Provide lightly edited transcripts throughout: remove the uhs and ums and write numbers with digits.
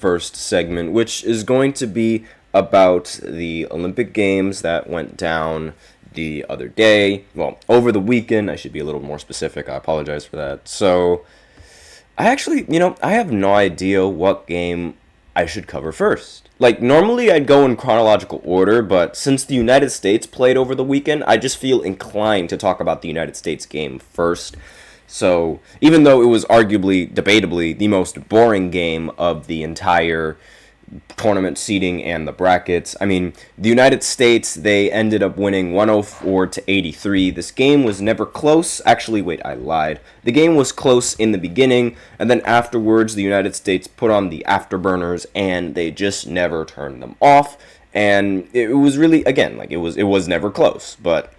first segment, which is going to be about the Olympic Games that went down the other day. Well, over the weekend. I should be a little more specific. I apologize for that. So, I actually, I have no idea what game I should cover first. Like, normally I'd go in chronological order, but since the United States played over the weekend, I just feel inclined to talk about the United States game first. So, even though it was arguably, debatably, the most boring game of the entire tournament seeding and the brackets, I mean, the United States, they ended up winning 104-83. This game was never close. Actually, wait, I lied. The game was close in the beginning, and then afterwards, the United States put on the afterburners, and they just never turned them off. And it was really, again, like, it was never close, but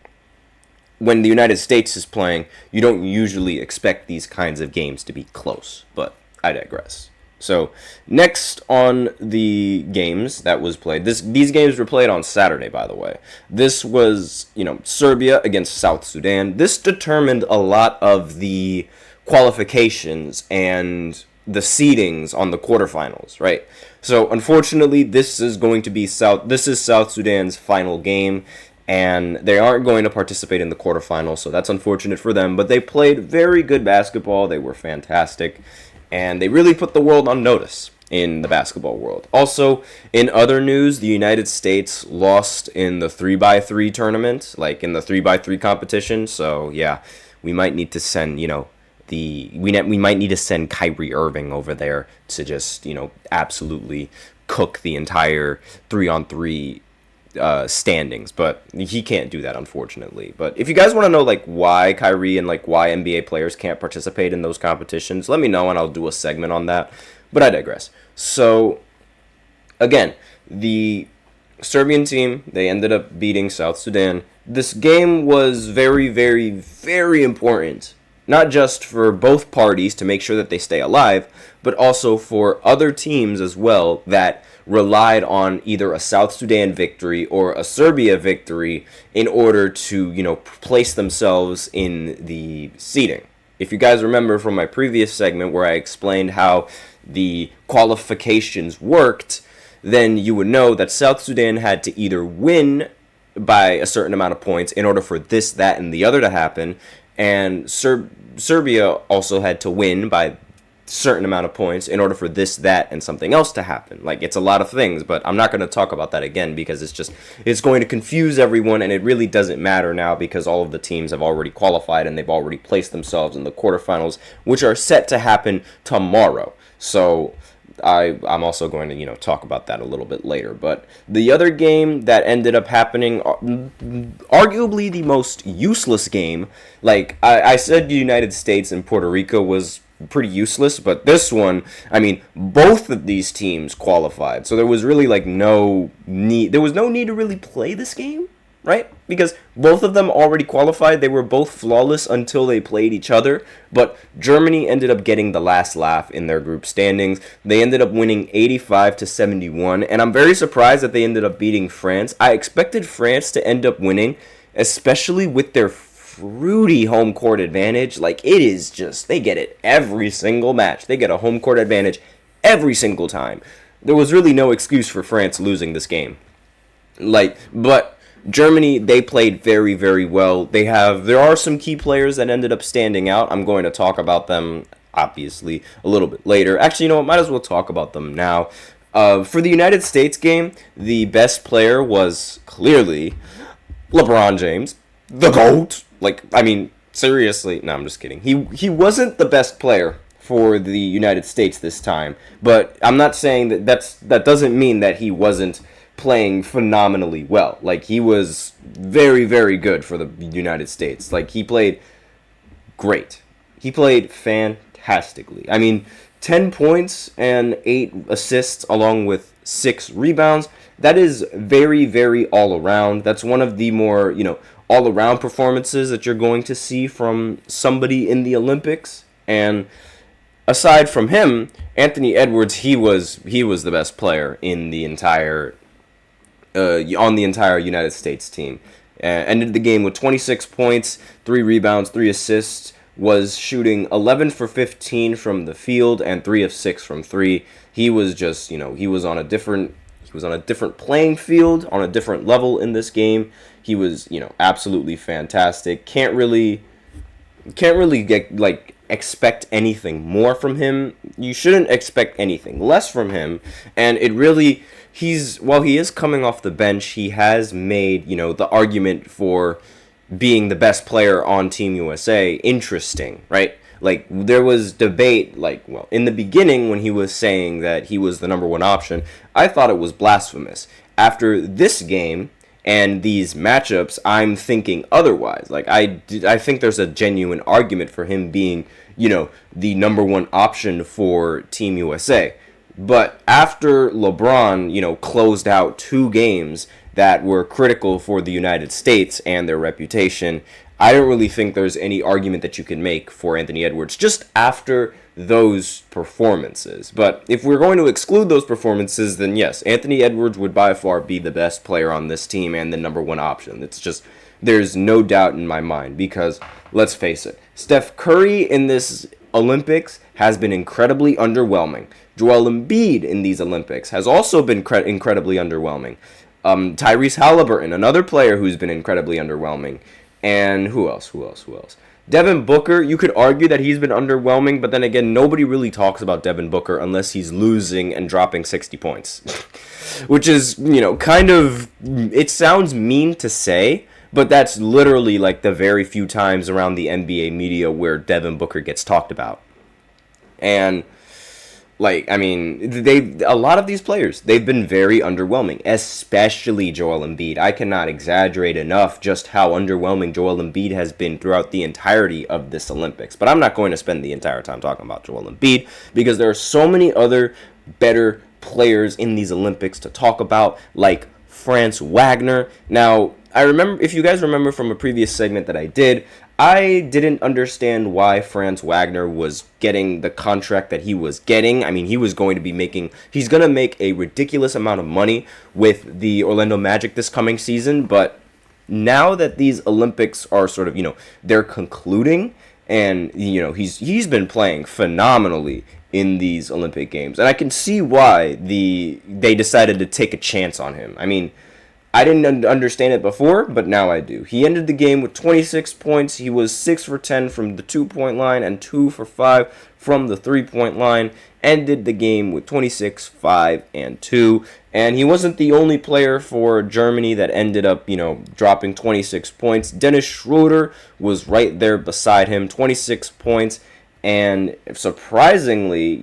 when the United States is playing, you don't usually expect these kinds of games to be close, but I digress. So, next on the games that was played, these games were played on Saturday, by the way. This was, Serbia against South Sudan. This determined a lot of the qualifications and the seedings on the quarterfinals, right? So, unfortunately, this is South Sudan's final game, and they aren't going to participate in the quarterfinals, so that's unfortunate for them. But they played very good basketball. They were fantastic, and they really put the world on notice in the basketball world. Also, in other news, the United States lost in the 3x3 tournament, like in the 3x3 competition. So, yeah, we might need to send, we might need to send Kyrie Irving over there to just, absolutely cook the entire 3-on-3 standings, but he can't do that, unfortunately. But if you guys want to know why Kyrie and why NBA players can't participate in those competitions, let me know and I'll do a segment on that. But I digress. So again, the Serbian team, they ended up beating South Sudan. This game was very, very, very important, not just for both parties to make sure that they stay alive, but also for other teams as well that relied on either a South Sudan victory or a Serbia victory in order to, place themselves in the seeding. If you guys remember from my previous segment where I explained how the qualifications worked, then you would know that South Sudan had to either win by a certain amount of points in order for this, that, and the other to happen, and Serbia also had to win by certain amount of points in order for this, that, and something else to happen. It's a lot of things, but I'm not going to talk about that again because it's going to confuse everyone, and it really doesn't matter now because all of the teams have already qualified and they've already placed themselves in the quarterfinals, which are set to happen tomorrow. So I'm also going to, talk about that a little bit later. But the other game that ended up happening, arguably the most useless game, I said the United States and Puerto Rico was pretty useless, but this one, I mean, both of these teams qualified, so there was really no need to really play this game, right? Because both of them already qualified. They were both flawless until they played each other, but Germany ended up getting the last laugh in their group standings. They ended up winning 85-71, and I'm very surprised that they ended up beating France. I expected France to end up winning, especially with their fruity home court advantage. It is just, they get it every single match. They get a home court advantage every single time. There was really no excuse for France losing this game. But Germany, they played very, very well. There are some key players that ended up standing out. I'm going to talk about them, obviously, a little bit later. Actually, might as well talk about them now. For the United States game, the best player was clearly LeBron James, the GOAT. Seriously, no, I'm just kidding. He wasn't the best player for the United States this time, but I'm not saying that doesn't mean that he wasn't playing phenomenally well. He was very, very good for the United States. He played great. He played fantastically. 10 points and 8 assists along with 6 rebounds. That is very, very all around. That's one of the more, all-around performances that you're going to see from somebody in the Olympics. And aside from him, Anthony Edwards, he was the best player in the entire on the entire United States team. Ended the game with 26 points, 3 rebounds, 3 assists, was shooting 11 for 15 from the field and 3 of 6 from 3. He was just, he was on a different playing field, on a different level in this game. He was, absolutely fantastic. Can't really get expect anything more from him. You shouldn't expect anything less from him. And while he is coming off the bench, he has made, the argument for being the best player on Team USA interesting, right? Like, there was debate, in the beginning when he was saying that he was the number one option, I thought it was blasphemous. After this game and these matchups, I'm thinking otherwise. I think there's a genuine argument for him being, the number one option for Team USA. But after LeBron, closed out 2 games that were critical for the United States and their reputation, I don't really think there's any argument that you can make for Anthony Edwards just after those performances. But if we're going to exclude those performances, then yes, Anthony Edwards would by far be the best player on this team and the number one option. It's just, there's no doubt in my mind, because let's face it, Steph Curry in this Olympics has been incredibly underwhelming. Joel Embiid in these Olympics has also been incredibly underwhelming. Tyrese Halliburton, another player who's been incredibly underwhelming. And who else? Devin Booker, you could argue that he's been underwhelming, but then again, nobody really talks about Devin Booker unless he's losing and dropping 60 points. Which is, kind of, it sounds mean to say, but that's literally the very few times around the NBA media where Devin Booker gets talked about. And a lot of these players, they've been very underwhelming, especially Joel Embiid. I cannot exaggerate enough just how underwhelming Joel Embiid has been throughout the entirety of this Olympics. But I'm not going to spend the entire time talking about Joel Embiid, because there are so many other better players in these Olympics to talk about, like Franz Wagner. Now, if you guys remember from a previous segment that I didn't understand why Franz Wagner was getting the contract that he was getting. I mean, he's going to make a ridiculous amount of money with the Orlando Magic this coming season, but now that these Olympics are sort of, they're concluding, and, he's been playing phenomenally in these Olympic Games, and I can see why they decided to take a chance on him. I mean, I didn't understand it before, but now I do. He ended the game with 26 points. He was 6 for 10 from the 2-point line and 2 for 5 from the 3-point line. Ended the game with 26, 5, and 2. And he wasn't the only player for Germany that ended up, dropping 26 points. Dennis Schroeder was right there beside him, 26 points. And surprisingly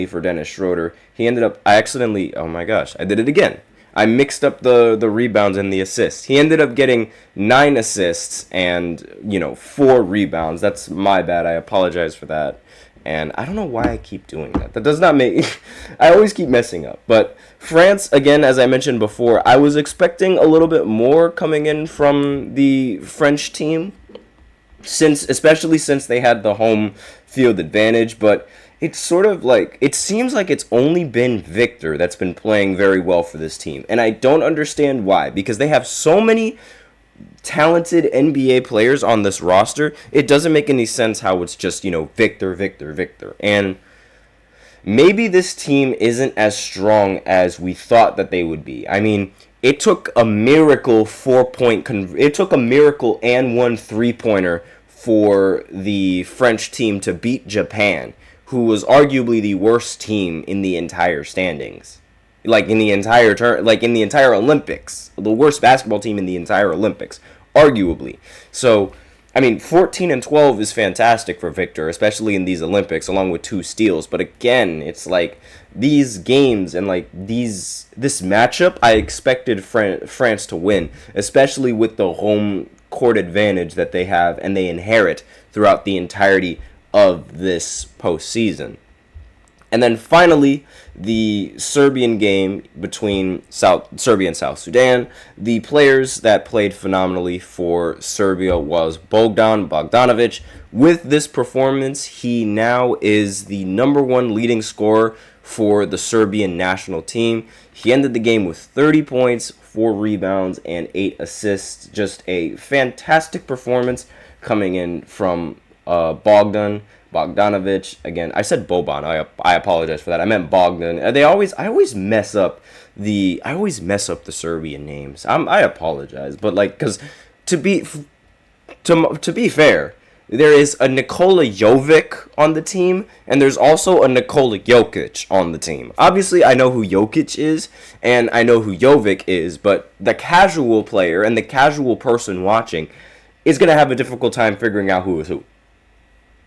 for Dennis Schroeder, he ended up, I did it again. I mixed up the rebounds and the assists. He ended up getting 9 assists and, 4 rebounds. That's my bad. I apologize for that. And I don't know why I keep doing that. That does not make... I always keep messing up. But France, again, as I mentioned before, I was expecting a little bit more coming in from the French team, especially since they had the home field advantage. But it's sort of it seems like it's only been Victor that's been playing very well for this team. And I don't understand why, because they have so many talented NBA players on this roster. It doesn't make any sense how it's just, Victor. And maybe this team isn't as strong as we thought that they would be. I mean, it took a miracle it took a miracle and 1 3-pointer for the French team to beat Japan, who was arguably the worst team in the entire standings. In the entire Olympics. The worst basketball team in the entire Olympics, arguably. So, 14-12 is fantastic for Victor, especially in these Olympics, along with 2 steals. But again, it's these games and this matchup, I expected France to win, especially with the home court advantage that they have and they inherit throughout the entirety of this postseason. And then finally, the Serbian game between Serbia and South Sudan. The players that played phenomenally for Serbia was Bogdan Bogdanovic. With this performance, he now is the number 1 leading scorer for the Serbian national team. He ended the game with 30 points, 4 rebounds, and 8 assists. Just a fantastic performance coming in from Bogdan Bogdanovic. Again, I said Boban. I apologize for that. I meant Bogdan. I always mess up the Serbian names. I apologize, but like, because to be fair, there is a Nikola Jovic on the team, and there's also a Nikola Jokic on the team. Obviously, I know who Jokic is, and I know who Jovic is, but the casual player and the casual person watching is going to have a difficult time figuring out who is who.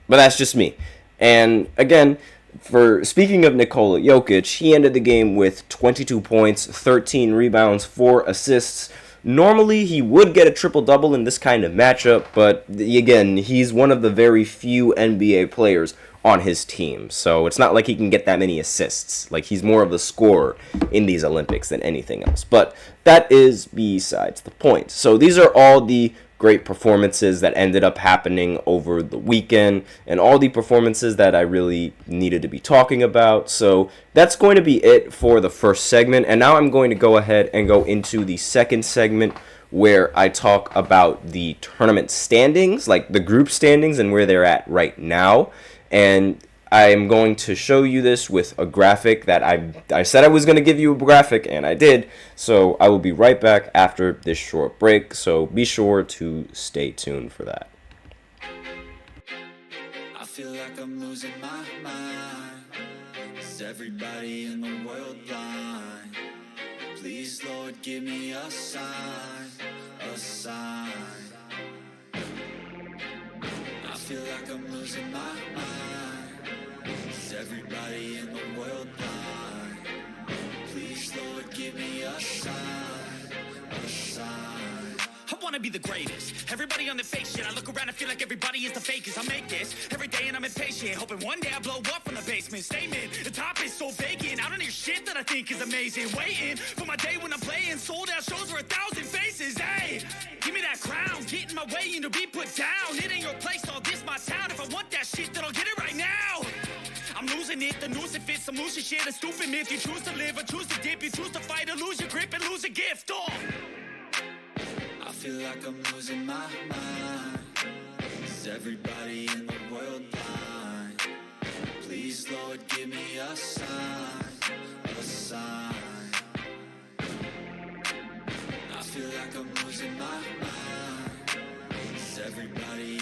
But that's just me. And again, for speaking of Nikola Jokic, he ended the game with 22 points, 13 rebounds, 4 assists. Normally, he would get a triple-double in this kind of matchup, but again, he's one of the very few NBA players on his team, so it's not like he can get that many assists. Like, he's more of a scorer in these Olympics than anything else. But that is besides the point. So these are all the great performances that ended up happening over the weekend, and all the performances that I really needed to be talking about. So that's going to be it for the first segment, and now I'm going to go ahead and go into the second segment, where I talk about the tournament standings, like the group standings and where they're at right now. And I am going to show you this with a graphic that I said I was going to give you a graphic, and I did. So I will be right back after this short break, so be sure to stay tuned for that. I feel like I'm losing my mind. Is everybody in the world blind? Please, Lord, give me a sign, a sign. I feel like I'm losing my mind. Is everybody in the world blind? Please, Lord, give me a sign, a sign. I wanna be the greatest. Everybody on the fake shit. I look around and feel like everybody is the fakest. I make this every day and I'm impatient, hoping one day I blow up from the basement. Statement, the top is so vacant. I don't hear shit that I think is amazing. Waiting for my day when I'm playing sold out shows for 1,000 faces. Hey, give me that crown, get in my way and to be put down. It ain't your place, all this my town. If I want that shit, then I'll get it right now. I'm losing it, the noose it fits, some losing shit, a stupid myth. You choose to live or choose to dip, you choose to fight or lose your grip and lose a gift. Oh, I feel like I'm losing my mind. Is everybody in the world blind? Please, Lord, give me a sign, a sign. I feel like I'm losing my mind. Is everybody